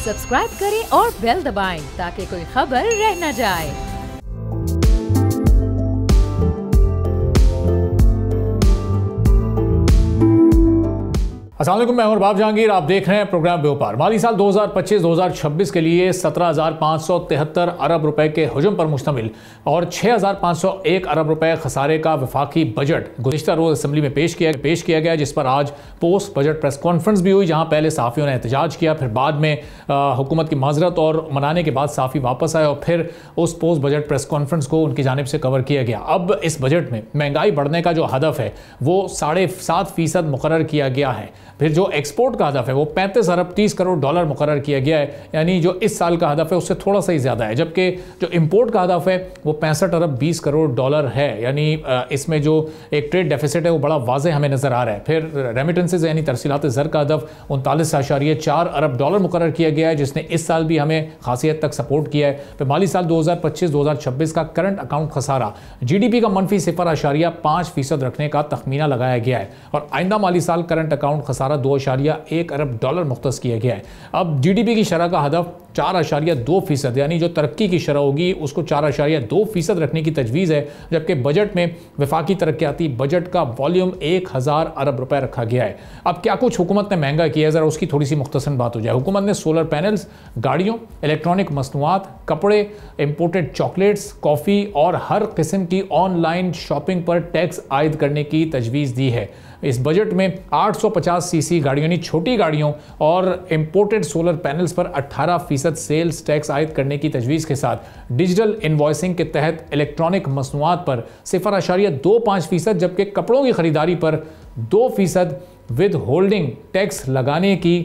Subscribe करें और bell दबाएं ताकि कोई खबर रह न जाए। अस्सलाम वालेकुम, मैं हूं बाब जहांगीर। आप देख रहे हैं प्रोग्राम व्यापार। माली साल 2025-2026 के लिए 17,573 अरब रुपए के हुजूम पर मुश्तमिल और 6,501 अरब रुपए खसारे का वफाकी बजट गुज़िश्ता रोज़ असेंबली में पेश किया गया, जिस पर आज पोस्ट बजट प्रेस कॉन्फ्रेंस भी हुई, जहां पहले सहाफ़ियों ने एहतजाज किया, फिर बाद में हुकूमत की माजरत और मनाने के बाद सहाफ़ी वापस आए और फिर उस पोस्ट बजट प्रेस कॉन्फ्रेंस को उनकी जानिब से कवर किया गया। अब इस बजट में महंगाई बढ़ने का जो हदफ है वो 7.5% मुकर्रर किया गया है। फिर जो एक्सपोर्ट का हदफ है वो 35 अरब 30 करोड़ डॉलर मुकर्रर किया गया है, यानी जो इस साल का हदफ है उससे थोड़ा सा ही ज़्यादा है। जबकि जो इंपोर्ट का हदफ है वो 65 अरब 20 करोड़ डॉलर है, यानी इसमें जो एक ट्रेड डेफिसिट है वो बड़ा वाज़े हमें नज़र आ रहा है। फिर रेमिटेंसेज यानी तरसीलात ज़र का हदफ 39.4 अरब डॉलर मुकर्रर किया गया है, जिसने इस साल भी हमें खासी हद तक सपोर्ट किया है। फिर माली साल 2025-2026 का करंट अकाउंट खसारा GDP का मनफी 0.5% रखने का तखमीना लगाया गया है और आइंदा माली साल करंट अकाउंट खसारा 2.1 अरब डॉलर मुख्तस किया गया है। अब GDP की शरह का हदफ 4.2%, यानी जो तरक्की की शरह होगी उसको 4.2% रखने की तजवीज़ है। जबकि बजट में वफाकी तरक्याती बजट का वॉल्यूम 1000 अरब रुपए रखा गया है। अब क्या कुछ हुकूमत ने महंगा किया है, ज़रा उसकी थोड़ी सी मुख्तसर बात हो जाए। हुकूमत ने सोलर पैनल्स, गाड़ियों, इलेक्ट्रॉनिक मसनूआत, कपड़े, इंपोर्टेड चॉकलेट्स, कॉफ़ी और हर किस्म की ऑनलाइन शॉपिंग पर टैक्स आयद करने की तजवीज़ दी है। इस बजट में 850 सीसी गाड़ियों यानी छोटी गाड़ियों और इंपोर्टेड सोलर पैनल्स पर 18% सेल्स टैक्स आयद करने की तजवीज़ के साथ डिजिटल इनवॉइसिंग के तहत इलेक्ट्रॉनिक मसनूआत पर 0.25%, जबकि कपड़ों की खरीदारी पर 2% विद होल्डिंग टैक्स लगाने की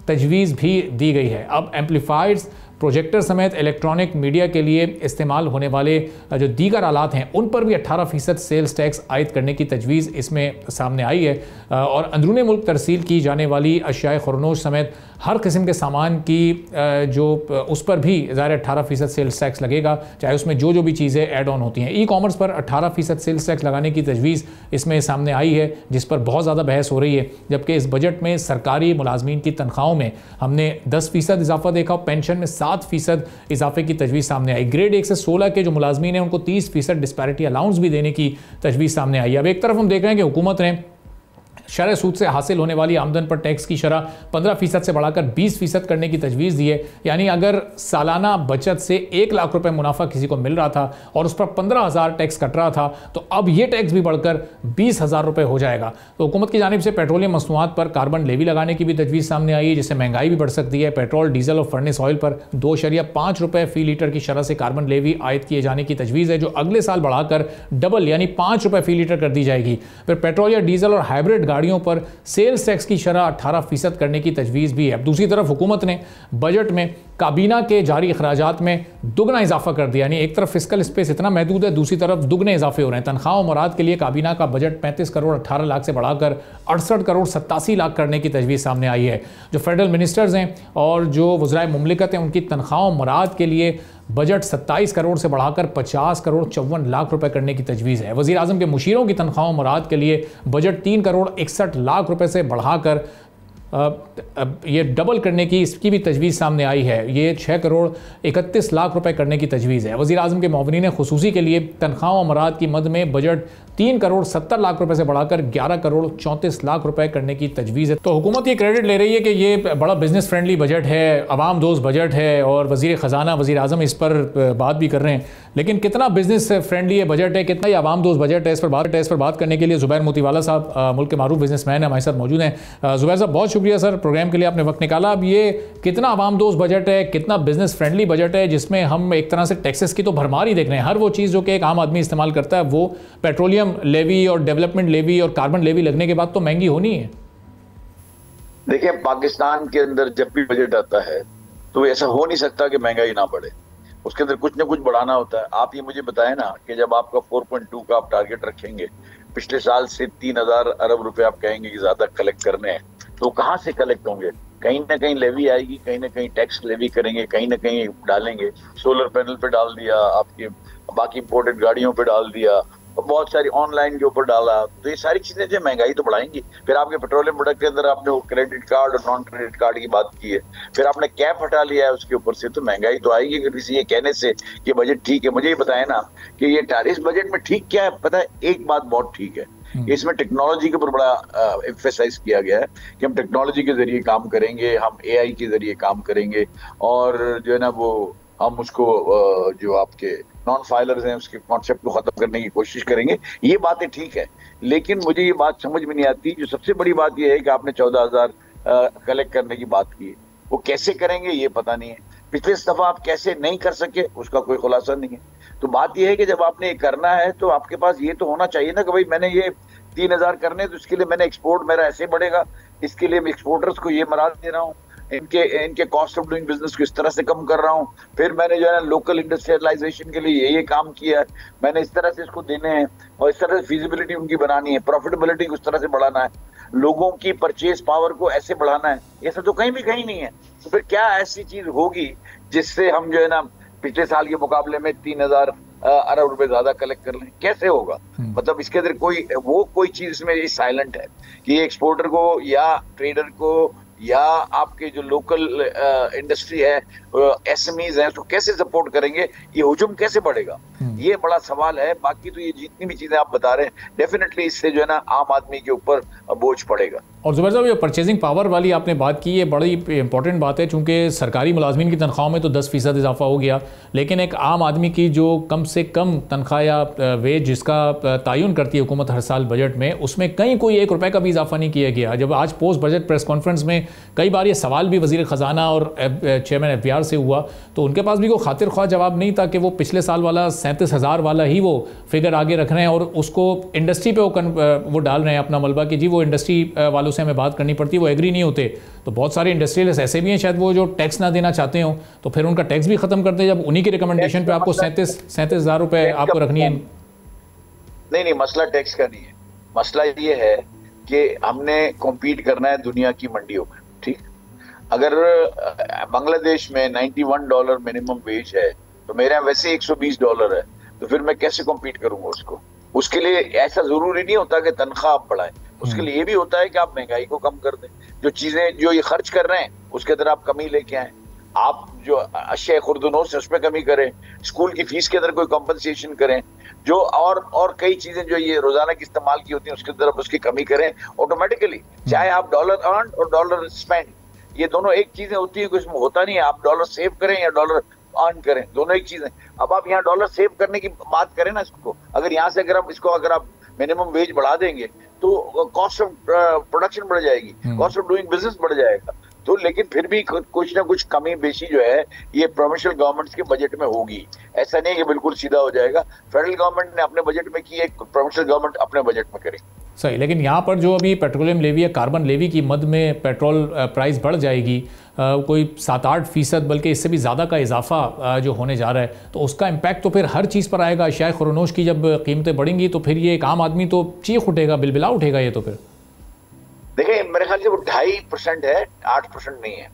तजवीज़ भी दी गई है। अब एम्पलीफायर्स, प्रोजेक्टर समेत इलेक्ट्रॉनिक मीडिया के लिए इस्तेमाल होने वाले जो दीगर आलात हैं उन पर भी 18% सेल्स टैक्स आयद करने की तजवीज़ इसमें सामने आई है और अंदरूनी मुल्क तरसील की जाने वाली अशियाए खुरनोश समेत हर किस्म के सामान की जो उस पर भी ज़ाहिर 18% सेल्स टैक्स लगेगा, चाहे उसमें जो भी चीज़ें ऐड ऑन होती हैं। ई कॉमर्स पर 18% सेल्स टैक्स लगाने की तजवीज़ इसमें सामने आई है, जिस पर बहुत ज़्यादा बहस हो रही है। जबकि इस बजट में सरकारी मुलाजमीन की तनख्वाहों में हमने 10% इजाफा देखा, पेंशन में 7% इजाफे की तजवीज़ सामने आई। ग्रेड 1 से 16 के जो मुलाजमीन हैं उनको 30% डिस्पैरिटी अलाउंस भी देने की तजवीज़ सामने आई। अब एक तरफ हम देख रहे हैं कि हुकूमत ने शरह सूद से हासिल होने वाली आमदन पर टैक्स की शरह 15% से बढ़ाकर 20% करने की तजवीज़ दी है, यानी अगर सालाना बचत से 1 लाख रुपए मुनाफा किसी को मिल रहा था और उस पर 15,000 टैक्स कट रहा था, तो अब ये टैक्स भी बढ़कर 20,000 रुपए हो जाएगा। तो हुकूमत की जानिब से पेट्रोलियम मसनूआत पर कार्बन लेवी लगाने की भी तजवीज़ सामने आई है, जिससे महंगाई भी बढ़ सकती है। पेट्रोल, डीजल और फर्नेस ऑयल पर 2.5 रुपए फी लीटर की शरह से कार्बन लेवी आयद किए जाने की तजवीज़ है, जो अगले साल बढ़ाकर डबल यानी 5 रुपए फी लीटर कर दी जाएगी। फिर पेट्रोल या डीजल और हाइब्रिड गाड़ियों पर सेल्स टैक्स की शरह 18% करने की तजवीज़ भी है। अब दूसरी तरफ हुकूमत ने बजट में काबीना के जारी अखराजात में दुगना इजाफा कर दिया, यानी एक तरफ फिस्कल स्पेस इतना महदूद है, दूसरी तरफ दुगने इजाफे हो रहे हैं। तनख्वाह और मुराद के लिए काबीना का बजट 35 करोड़ 18 लाख से बढ़ाकर 68 करोड़ 87 लाख करने की तजवीज़ सामने आई है। जो फेडरल मिनिस्टर्स हैं और जो वज़राए मुमलिकत हैं उनकी तनख्वाह और मुराद के लिए बजट 27 करोड़ से बढ़ाकर 50 करोड़ 54 लाख रुपए करने की तजवीज़ है। वज़ीर आज़म के मुशीरों की तनख्वाह और मुराद के लिए बजट 3 करोड़ 61 लाख रुपए से बढ़ाकर ये डबल करने की इसकी भी तजवीज़ सामने आई है। ये 6 करोड़ 31 लाख रुपए करने की तजवीज़ है। वज़ीर आज़म के मुआविनीन खुसूसी के लिए तनख्वाह और मुराद की मद में बजट 3 करोड़ 70 लाख रुपए से बढ़ाकर 11 करोड़ 34 लाख रुपए करने की तजवीज़ है। तो हुकूमत ये क्रेडिट ले रही है कि ये बड़ा बिजनेस फ्रेंडली बजट है, आवाम दोस्त बजट है और वज़ीर ख़जाना वज़ीर आज़म इस पर बात भी कर रहे हैं, लेकिन कितना बिजनेस फ्रेंडली ये बजट है, कितना ही आवाम दोस्त बजट है, इस पर बात करने के लिए ज़ुबैर मोतीवाला साहब मुल्क के मारूफ बिजनेसमैन हैं, हमारे साथ मौजूद हैं। ज़ुबैर साहब, बहुत शुक्रिया सर, प्रोग्राम के लिए आपने वक्त निकाला। अब ये कितना आवाम दोस्त बजट है, कितना बिजनेस फ्रेंडली बजट है, जिसमें हम एक तरह से टैक्सेस की तो भरमार ही देख रहे हैं। हर वो चीज़ जो कि एक आम आदमी इस्तेमाल करता है वो पेट्रोलियम लेवी और डेवलपमेंट लेवी और कार्बन लेवी लगने के बाद तो महंगी होनी है। देखिए, पाकिस्तान के अंदर जब भी बजट आता है तो ऐसा हो नहीं सकता कि महंगाई ना बढ़े, उसके अंदर कुछ ना कुछ बढ़ाना होता है। आप ये मुझे बताएं ना कि जब आपका 4.2 का आप टारगेट रखेंगे, पिछले साल से 3,000 अरब रुपए आप कहेंगे कि ज्यादा कलेक्ट करने हैं, तो कहाँ से कलेक्ट होंगे? कहीं ना कहीं लेवी आएगी, कहीं ना कहीं टैक्स लेवी करेंगे, कहीं ना कहीं डालेंगे। सोलर पैनल पे डाल दिया, आपके बाकी इंपोर्टेड गाड़ियों पे डाल दिया, बहुत सारी ऑनलाइन के ऊपर डाला, तो ये सारी चीजें जो महंगाई तो बढ़ाएंगी। फिर आपके पेट्रोलियम प्रोडक्ट के अंदर आपने क्रेडिट कार्ड और नॉन क्रेडिट कार्ड की बात की है, फिर आपने कैप हटा लिया है उसके ऊपर से, तो महंगाई तो आएगी। किसी ये कहने से कि बजट ठीक है, मुझे ये बताया ना कि ये इस बजट में ठीक क्या है। पता है एक बात बहुत ठीक है, इसमें टेक्नोलॉजी के ऊपर बड़ा एम्फेसाइज किया गया है कि हम टेक्नोलॉजी के जरिए काम करेंगे, हम एआई के जरिए काम करेंगे, और जो है ना वो हम उसको जो आपके नॉन फाइलर्स हैं उसके कॉन्सेप्ट को खत्म करने की कोशिश करेंगे। ये बातें ठीक है, लेकिन मुझे ये बात समझ में नहीं आती। जो सबसे बड़ी बात ये है कि आपने 14,000 कलेक्ट करने की बात की है, वो कैसे करेंगे ये पता नहीं है। पिछले दफा आप कैसे नहीं कर सके उसका कोई खुलासा नहीं है। तो बात यह है कि जब आपने ये करना है तो आपके पास ये तो होना चाहिए ना कि भाई मैंने ये 3,000 करने, तो इसके लिए मैंने एक्सपोर्ट मेरा ऐसे बढ़ेगा, इसके लिए मैं एक्सपोर्टर्स को ये मराद दे रहा हूँ, इनके कॉस्ट ऑफ डूइंग बिजनेस को इस तरह से कम कर रहा हूँ, फिर मैंने जो है ना लोकल इंडस्ट्रियलाइजेशन के लिए ये काम किया है, मैंने इस तरह से इसको देने हैं, और इस तरह से फिजिबिलिटी उनकी बनानी है, प्रॉफिटेबिलिटी को उस तरह से बढ़ाना है, लोगों की परचेज पावर को ऐसे बढ़ाना है। ये सब तो कहीं नहीं है। तो फिर क्या ऐसी चीज होगी जिससे हम जो है ना पिछले साल के मुकाबले में 3,000 अरब रुपए ज्यादा कलेक्ट कर लें? कैसे होगा? मतलब इसके अंदर कोई चीज इसमें साइलेंट है कि एक्सपोर्टर को या ट्रेडर को या आपके जो लोकल इंडस्ट्री है, एसएमईज है, उसको कैसे सपोर्ट करेंगे? ये हुजूम कैसे बढ़ेगा? ये बड़ा सवाल है। बाकी तो ये जितनी भी चीजें आप बता रहे हैं, डेफिनेटली इससे जो है ना आम आदमी के ऊपर बोझ पड़ेगा। और जुबैर साहब, ये परचेजिंग पावर वाली आपने बात की, ये बड़ी इंपॉर्टेंट बात है, चूँकि सरकारी मुलाजमीन की तनख्वाहों में तो 10% इजाफा हो गया, लेकिन एक आम आदमी की जो कम से कम तनख्वाह या वेज जिसका तयन करती है हुकूमत हर साल बजट में, उसमें कहीं कोई 1 रुपये का भी इजाफा नहीं किया गया। जब आज पोस्ट बजट प्रेस कॉन्फ्रेंस में कई बार ये सवाल भी वज़ीर ख़जाना और चेयरमैन FBR से हुआ, तो उनके पास भी कोई खातिर ख्वाह जवाब नहीं था कि वो पिछले साल वाला 37,000 वाला ही वो फिगर आगे रख रहे हैं और उसको इंडस्ट्री पे वो डाल रहे हैं अपना मलबा कि जी वो इंडस्ट्री वालों से हमें बात करनी पड़ती है, वो एग्री नहीं होते। तो बहुत सारे इंडस्ट्रियलिस्ट ऐसे भी हैं शायद वो जो टैक्स ना देना चाहते हो, तो फिर उनका टैक्स भी खत्म करते हैं जब उन्हीं की रिकमेंडेशन पे आपको 37,000 रुपये आपको रखनी है। नहीं, मसला टैक्स का नहीं है। मसला ये है कि हमने कॉम्पीट करना है दुनिया की मंडियों में, ठीक? अगर बांग्लादेश में $91 मिनिमम वेज है तो मेरे यहाँ वैसे $120 है, तो फिर मैं कैसे कॉम्पीट करूंगा उसको? उसके लिए ऐसा जरूरी नहीं होता कि तनख्वाह आप बढ़ाएं, उसके लिए ये भी होता है कि आप महंगाई को कम कर दें, जो चीजें जो ये खर्च कर रहे हैं उसके अंदर आप कमी लेके आए, आप जो अशिया खुर्दनोस है उसमें कमी करें, स्कूल की फीस के अंदर कोई कंपनसेशन करें, जो और कई चीजें जो ये रोजाना की इस्तेमाल की होती हैं उसके अंदर उसकी कमी करें ऑटोमेटिकली। चाहे आप डॉलर अर्न और डॉलर स्पेंड, ये दोनों एक चीजें होती है, कुछ होता नहीं है। आप डॉलर सेव करें या डॉलर अर्न करें, दोनों एक चीज है। अब आप यहाँ डॉलर सेव करने की बात करें ना, इसको अगर यहाँ से अगर आप मिनिमम वेज बढ़ा देंगे तो कॉस्ट ऑफ प्रोडक्शन बढ़ जाएगी, कॉस्ट ऑफ डूइंग बिजनेस बढ़ जाएगा। तो लेकिन फिर भी कुछ ना कुछ कमी बेशी जो है ये प्रोविंशियल गवर्नमेंट्स के बजट में होगी। ऐसा नहीं है कि बिल्कुल सीधा हो जाएगा। फेडरल गवर्नमेंट ने अपने बजट में की, एक प्रोविंशियल गवर्नमेंट अपने बजट में करे। सही, लेकिन यहाँ पर जो अभी पेट्रोलियम लेवी या कार्बन लेवी की मद में पेट्रोल प्राइस बढ़ जाएगी कोई 7-8%, बल्कि इससे भी ज़्यादा का इजाफा जो होने जा रहा है, तो उसका इम्पैक्ट तो फिर हर चीज़ पर आएगा। अशिया खुर्दनोश की जब कीमतें बढ़ेंगी तो फिर ये एक आम आदमी तो चीख उठेगा, बिलबिला उठेगा। ये तो फिर देखिए मेरे ख्याल से वो 2.5% है, 8% नहीं है।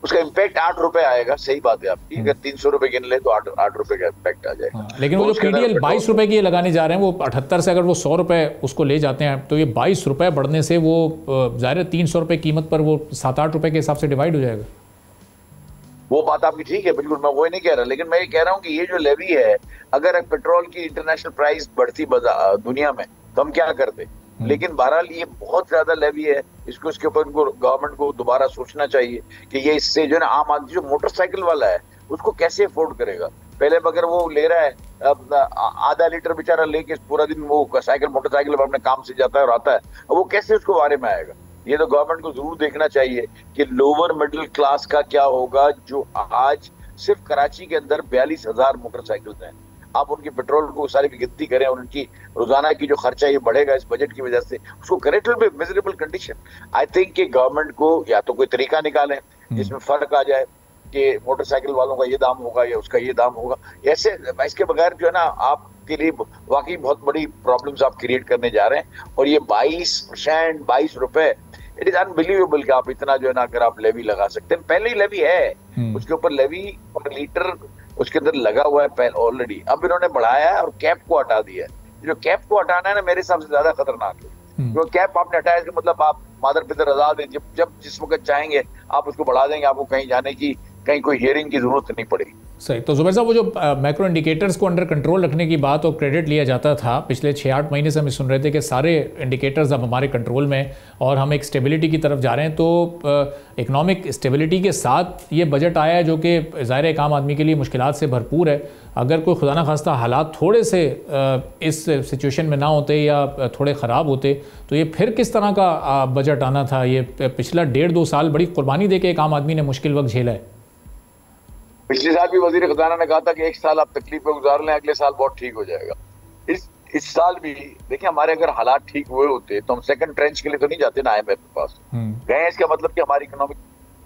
उसका इम्पैक्ट 8 रुपए आएगा। सही बात है आपकी, अगर 300 रुपए गिन ले तो 8 रुपए का इम्पैक्ट आ जाएगा। लेकिन वो जो PDL 22 रुपए की लगाने जा रहे हैं, वो 78 से अगर वो 100 रुपए उसको ले जाते हैं तो ये 22 रुपए बढ़ने से वो ज़ाहिर 300 रुपए कीमत पर वो 7-8 रुपए के हिसाब से डिवाइड हो जाएगा। वो बात आपकी ठीक है, बिल्कुल, मैं वो नहीं कह रहा, लेकिन मैं ये कह रहा हूँ कि ये जो लेवी है, अगर पेट्रोल की इंटरनेशनल प्राइस बढ़ती दुनिया में तो हम क्या करते? लेकिन बहरहाल ये बहुत ज्यादा लेवी है, इसके ऊपर उनको गवर्नमेंट को दोबारा सोचना चाहिए कि ये इससे जो है ना आम आदमी जो मोटरसाइकिल वाला है उसको कैसे अफोर्ड करेगा। पहले अगर वो ले रहा है आधा लीटर बेचारा लेके पूरा दिन वो मोटरसाइकिल पर अपने काम से जाता है और आता है, वो कैसे उसको बारे में आएगा? ये तो गवर्नमेंट को जरूर देखना चाहिए कि लोअर मिडिल क्लास का क्या होगा, जो आज सिर्फ कराची के अंदर 42,000 मोटरसाइकिल हैं। आप उनकी पेट्रोल को सारी की गिनती करें और उनकी रोजाना की जो खर्चा ये बढ़ेगा इस बजट की वजह से, उसको करे to be miserable condition. I think कि गवर्नमेंट को या तो कोई तरीका निकालें जिसमें फर्क आ जाए कि मोटरसाइकिल वालों का ये दाम होगा या उसका ये दाम होगा। ऐसे इसके बगैर जो है ना आपके लिए वाकई बहुत बड़ी प्रॉब्लम्स आप क्रिएट करने जा रहे हैं। और ये 22%, 22 रुपए, इट इज अनबिलीवेबल कि आप इतना जो है ना अगर आप लेवी लगा सकते हैं। पहले ही लेवी है, उसके ऊपर लेवी पर लीटर उसके अंदर लगा हुआ है पहले ऑलरेडी। अब इन्होंने बढ़ाया है और कैप को हटा दिया है। जो कैप को हटाना है ना, मेरे हिसाब से ज्यादा खतरनाक है। जो कैप आपने हटाया इसका मतलब आप मादर पितर आजाद हैं, जब जिस वक्त चाहेंगे आप उसको बढ़ा देंगे, आपको कहीं जाने की, कहीं कोई हियरिंग की जरूरत नहीं पड़ेगी। सही। तो जुबैर साहब, वो जो मैक्रो इंडिकेटर्स को अंडर कंट्रोल रखने की बात और क्रेडिट लिया जाता था, पिछले 6-8 महीने से हम सुन रहे थे कि सारे इंडिकेटर्स अब हमारे कंट्रोल में और हम एक स्टेबिलिटी की तरफ जा रहे हैं। तो इकोनॉमिक स्टेबिलिटी के साथ ये बजट आया है जो कि ज़ाहिर है एक आम आदमी के लिए मुश्किलात से भरपूर है। अगर कोई खुदा न खास्ता हालात थोड़े से इस सिचुएशन में ना होते या थोड़े ख़राब होते तो ये फिर किस तरह का बजट आना था? ये पिछला 1.5-2 साल बड़ी कुर्बानी दे के एक आम आदमी ने मुश्किल वक्त झेला है। पिछले साल भी वजीर खजाना ने कहा था कि एक साल आप तकलीफ में गुजार लें, अगले साल बहुत ठीक हो जाएगा। इस साल भी देखिए, हमारे अगर हालात ठीक हुए होते तो हम सेकंड ट्रेंच के लिए तो नहीं जाते ना IMF के पास गए। इसका मतलब कि हमारी इकोनॉमिक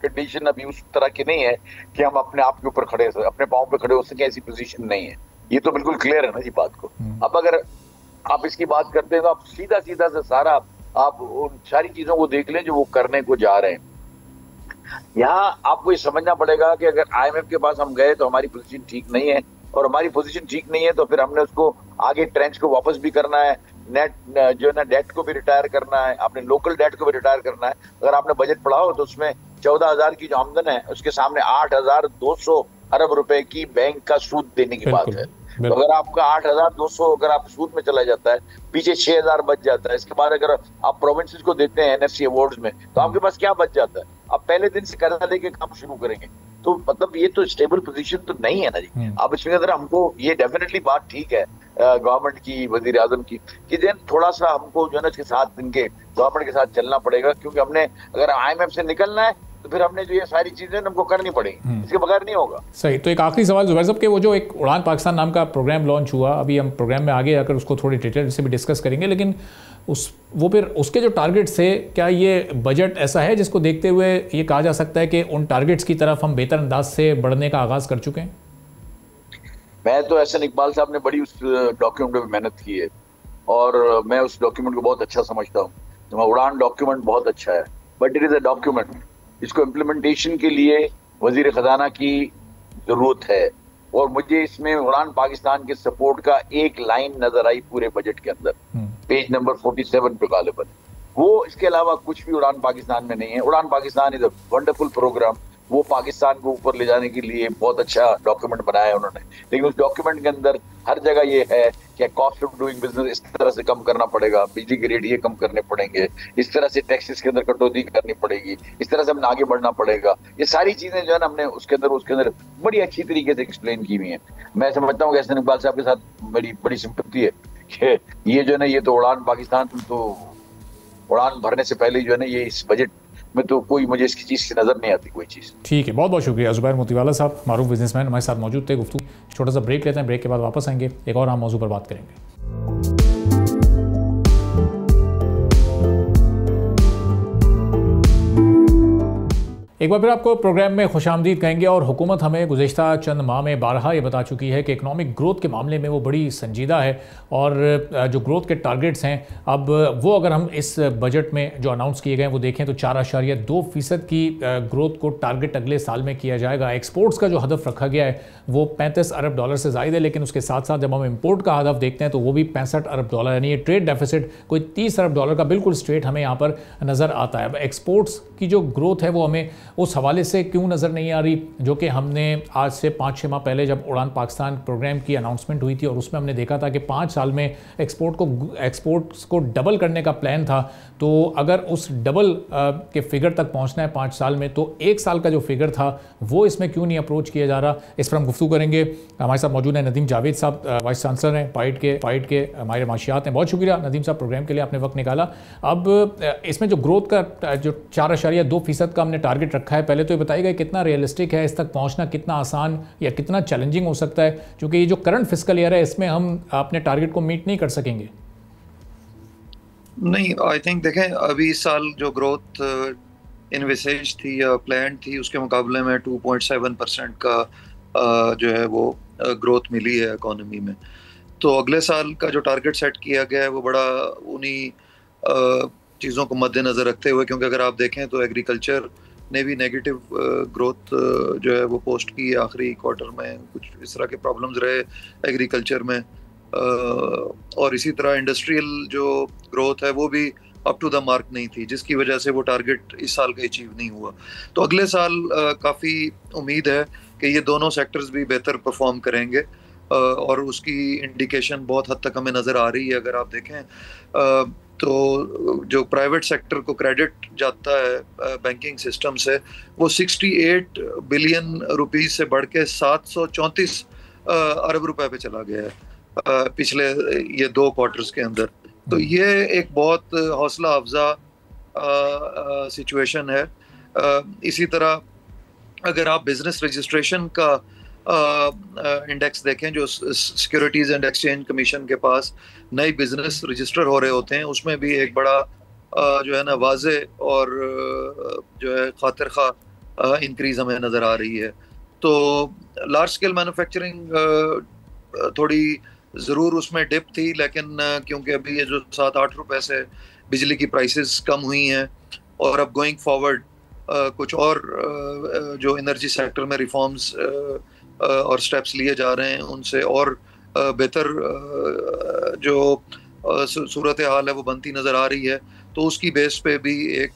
कंडीशन अभी उस तरह की नहीं है कि हम अपने आप के ऊपर खड़े, अपने पाँव पे खड़े हो सके, ऐसी पोजीशन नहीं है। ये तो बिल्कुल क्लियर है ना जी बात को। अब अगर आप इसकी बात करते हैं तो आप सीधा सीधा से सारा आप उन सारी चीजों को देख लें जो वो करने को जा रहे हैं। यहाँ आपको ये समझना पड़ेगा कि अगर IMF के पास हम गए तो हमारी पोजीशन ठीक नहीं है, और हमारी पोजीशन ठीक नहीं है तो फिर हमने उसको आगे ट्रेंच को वापस भी करना है, नेट जो है ना डेट को भी रिटायर करना है, अपने लोकल डेट को भी रिटायर करना है। अगर आपने बजट पढ़ा हो तो उसमें 14,000 की जो आमदन है उसके सामने 8,200 अरब रुपए की बैंक का सूद देने की बात है। तो अगर आपका 8,200 अगर आप सूद में चला जाता है, पीछे 6,000 बच जाता है, इसके बाद अगर आप प्रोविंसेस को देते हैं NFC अवार्ड्स में तो आपके पास क्या बच जाता है? आप पहले दिन से कर्जा लेके काम शुरू करेंगे। तो मतलब ये तो स्टेबल पोजीशन तो नहीं है ना जी। अब इसमें अगर हमको ये डेफिनेटली बात ठीक है गवर्नमेंट की, वजीर आजम की, कि देन थोड़ा सा हमको जो है ना इसके साथ इनके गवर्नमेंट के साथ चलना पड़ेगा, क्योंकि हमने अगर IMF से निकलना है तो फिर हमने जो ये सारी चीजें हमको करनी पड़ेगी, इसके बगैर नहीं होगा। सही। तो एक आखिरी सवाल जुबैर साहब के, वो जो एक उड़ान पाकिस्तान नाम का प्रोग्राम लॉन्च हुआ, अभी हम प्रोग्राम में आगे आकर उसको थोड़ी डिटेल से भी डिस्कस करेंगे, लेकिन वो फिर उसके जो टारगेट्स थे, क्या ये बजट ऐसा है जिसको देखते हुए ये कहा जा सकता है कि उन टारगेट्स की तरफ हम बेहतर अंदाज से बढ़ने का आगाज कर चुके हैं? मैं तो एहसन इकबाल साहब ने बड़ी उस डॉक्यूमेंट में मेहनत की है और मैं उस डॉक्यूमेंट को बहुत अच्छा समझता हूँ। उड़ान डॉक्यूमेंट बहुत अच्छा है, but it is a document. इसको इम्प्लीमेंटेशन के लिए वजीर खजाना की जरूरत है, और मुझे इसमें उड़ान पाकिस्तान के सपोर्ट का एक लाइन नजर आई पूरे बजट के अंदर, पेज नंबर 47 पे गालिबन। वो इसके अलावा कुछ भी उड़ान पाकिस्तान में नहीं है। Udaan Pakistan is a wonderful programme. वो पाकिस्तान को ऊपर ले जाने के लिए बहुत अच्छा डॉक्यूमेंट बनाया है उन्होंने, लेकिन उस डॉक्यूमेंट के अंदर हर जगह ये है कि कॉस्ट ऑफ डूइंग बिजनेस इस तरह से कम करना पड़ेगा, बिजली के रेट ये कम करने पड़ेंगे, इस तरह से टैक्सेस के अंदर कटौती करनी पड़ेगी, इस तरह से हमने आगे बढ़ना पड़ेगा। ये सारी चीजें जो है ना हमने उसके अंदर बड़ी अच्छी तरीके से एक्सप्लेन की हुई है। मैं समझता हूँ कि एहसन इकबाल साहब के साथ मेरी बड़ी सिंपैथी है कि ये जो है ना, ये तो उड़ान पाकिस्तान तो उड़ान भरने से पहले जो है ना, ये इस बजट में तो कोई मुझे इसकी चीज़ से नजर नहीं आती कोई चीज़। ठीक है, बहुत बहुत शुक्रिया। जुबैर मोतीवाला साहब, मारूफ बिजनेसमैन, हमारे साथ मौजूद थे। गुफ्तगू छोटा सा ब्रेक लेते हैं, ब्रेक के बाद वापस आएंगे, एक और आम मौजू पर बात करेंगे। एक बार फिर आपको प्रोग्राम में खुशामदीद कहेंगे। और हुकूमत हमें गुज़िश्ता चंद माह में बारहा ये बता चुकी है कि इकनॉमिक ग्रोथ के मामले में वो बड़ी संजीदा है, और जो ग्रोथ के टारगेट्स हैं अब वो अगर हम इस बजट में जो अनाउंस किए गए हैं वो देखें तो 4.2% की ग्रोथ को टारगेट अगले साल में किया जाएगा। एक्सपोर्ट्स का जो हदफ रखा गया है वो $35 अरब से ज़ायद है, लेकिन उसके साथ साथ जब हम इम्पोर्ट का हदफ देखते हैं तो वो भी $65 अरब, यानी ये ट्रेड डेफिसिट कोई $30 अरब का बिल्कुल स्ट्रेट हमें यहाँ पर नज़र आता है। अब एक्सपोर्ट्स की जो ग्रोथ है वो हमें उस हवाले से क्यों नज़र नहीं आ रही, जो कि हमने आज से 5-6 माह पहले जब उड़ान पाकिस्तान प्रोग्राम की अनाउंसमेंट हुई थी और उसमें हमने देखा था कि 5 साल में एक्सपोर्ट्स को डबल करने का प्लान था। तो अगर उस डबल के फिगर तक पहुंचना है 5 साल में, तो 1 साल का जो फिगर था वो इसमें क्यों नहीं अप्रोच किया जा रहा, इस पर हम गुफ्तगू करेंगे। हमारे साथ मौजूद हैं नदीम जावेद साहब, वाइस चांसलर हैं पाइट के हमारे माशियात हैं। बहुत शुक्रिया नदीम साहब, प्रोग्राम के लिए आपने वक्त निकाला। अब इसमें जो ग्रोथ का जो 4.2% का हमने टारगेट रखा है, पहले तो ये बताइएगा कितना रियलिस्टिक है, इस तक पहुंचना कितना आसान या कितना चैलेंजिंग हो सकता है, क्योंकि ये जो करंट फिस्कल ईयर है इसमें हम अपने टारगेट को मीट नहीं कर सकेंगे। नहीं, आई थिंक देखें अभी इस साल जो ग्रोथ इन्विसेज थी या प्लान थी उसके मुकाबले में 2.7% का जो है वो ग्रोथ मिली है इकोनॉमी में। तो अगले साल का जो टारगेट सेट किया गया है वो बड़ा उन्हीं चीज़ों को मद्देनज़र रखते हुए, क्योंकि अगर आप देखें तो एग्रीकल्चर ने भी नेगेटिव ग्रोथ जो है वो पोस्ट की आखिरी क्वार्टर में। कुछ इस तरह के प्रॉब्लम्स रहे एग्रीकल्चर में, और इसी तरह इंडस्ट्रियल जो ग्रोथ है वो भी अप टू द मार्क नहीं थी, जिसकी वजह से वो टारगेट इस साल का अचीव नहीं हुआ। तो अगले साल काफ़ी उम्मीद है कि ये दोनों सेक्टर्स भी बेहतर परफॉर्म करेंगे, और उसकी इंडिकेशन बहुत हद तक हमें नज़र आ रही है। अगर आप देखें तो जो प्राइवेट सेक्टर को क्रेडिट जाता है बैंकिंग सिस्टम से, वो 68 बिलियन रुपीस से बढ़ के 734 अरब रुपए पे चला गया है पिछले ये 2 क्वार्टर्स के अंदर। तो ये एक बहुत हौसला अफजा सिचुएशन है। इसी तरह अगर आप बिजनेस रजिस्ट्रेशन का इंडेक्स देखें जो सिक्योरिटीज एंड एक्सचेंज कमीशन के पास नए बिजनेस रजिस्टर हो रहे होते हैं, उसमें भी एक बड़ा जो है ना वाजे और जो है खातिर खा इंक्रीज हमें नज़र आ रही है। तो लार्ज स्केल मैन्युफैक्चरिंग थोड़ी ज़रूर उसमें डिप थी, लेकिन क्योंकि अभी ये जो 7-8 रुपए से बिजली की प्राइसेस कम हुई हैं और अब गोइंग फॉरवर्ड कुछ और जो एनर्जी सेक्टर में रिफॉर्म्स और स्टेप्स लिए जा रहे हैं, उनसे और बेहतर जो सूरत हाल है वो बनती नज़र आ रही है। तो उसकी बेस पे भी एक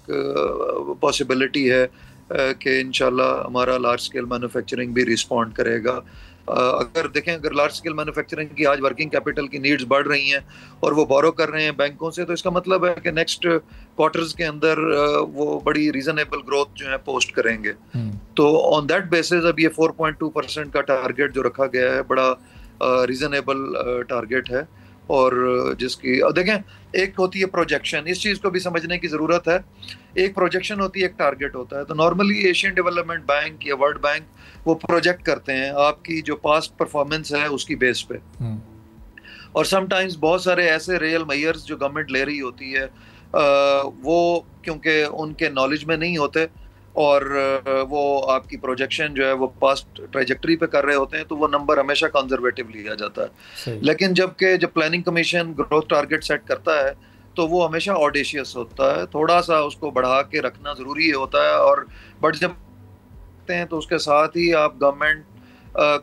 पॉसिबिलिटी है कि इंशाल्लाह हमारा लार्ज स्केल मैन्युफैक्चरिंग भी रिस्पॉन्ड करेगा। अगर देखें, अगर लार्ज स्केल मैन्युफैक्चरिंग की आज वर्किंग कैपिटल की नीड्स बढ़ रही हैं और वो बोरो कर रहे हैं बैंकों से, तो इसका मतलब है कि नेक्स्ट क्वार्टर्स के अंदर वो बड़ी रीजनेबल ग्रोथ जो है पोस्ट करेंगे। तो ऑन दैट बेसिस अब ये 4.2% का टारगेट जो रखा गया है बड़ा रीजनेबल टारगेट है। और जिसकी देखें, एक होती है प्रोजेक्शन, इस चीज़ को भी समझने की ज़रूरत है। एक प्रोजेक्शन होती है, एक टारगेट होता है। तो नॉर्मली एशियन डेवलपमेंट बैंक या वर्ल्ड बैंक वो प्रोजेक्ट करते हैं आपकी जो पास्ट परफॉर्मेंस है उसकी बेस पे, और समटाइम्स बहुत सारे ऐसे रियल मेजर्स जो गवर्नमेंट ले रही होती है वो क्योंकि उनके नॉलेज में नहीं होते और वो आपकी प्रोजेक्शन जो है वो पास्ट ट्रैजेक्टरी पे कर रहे होते हैं, तो वो नंबर हमेशा कंजर्वेटिव लिया जाता है। लेकिन जब planning commission growth target set करता है तो वो हमेशा ऑडेशियस होता है, थोड़ा सा उसको बढ़ा के रखना ज़रूरी होता है। और बट जब हैं तो उसके साथ ही आप गवर्नमेंट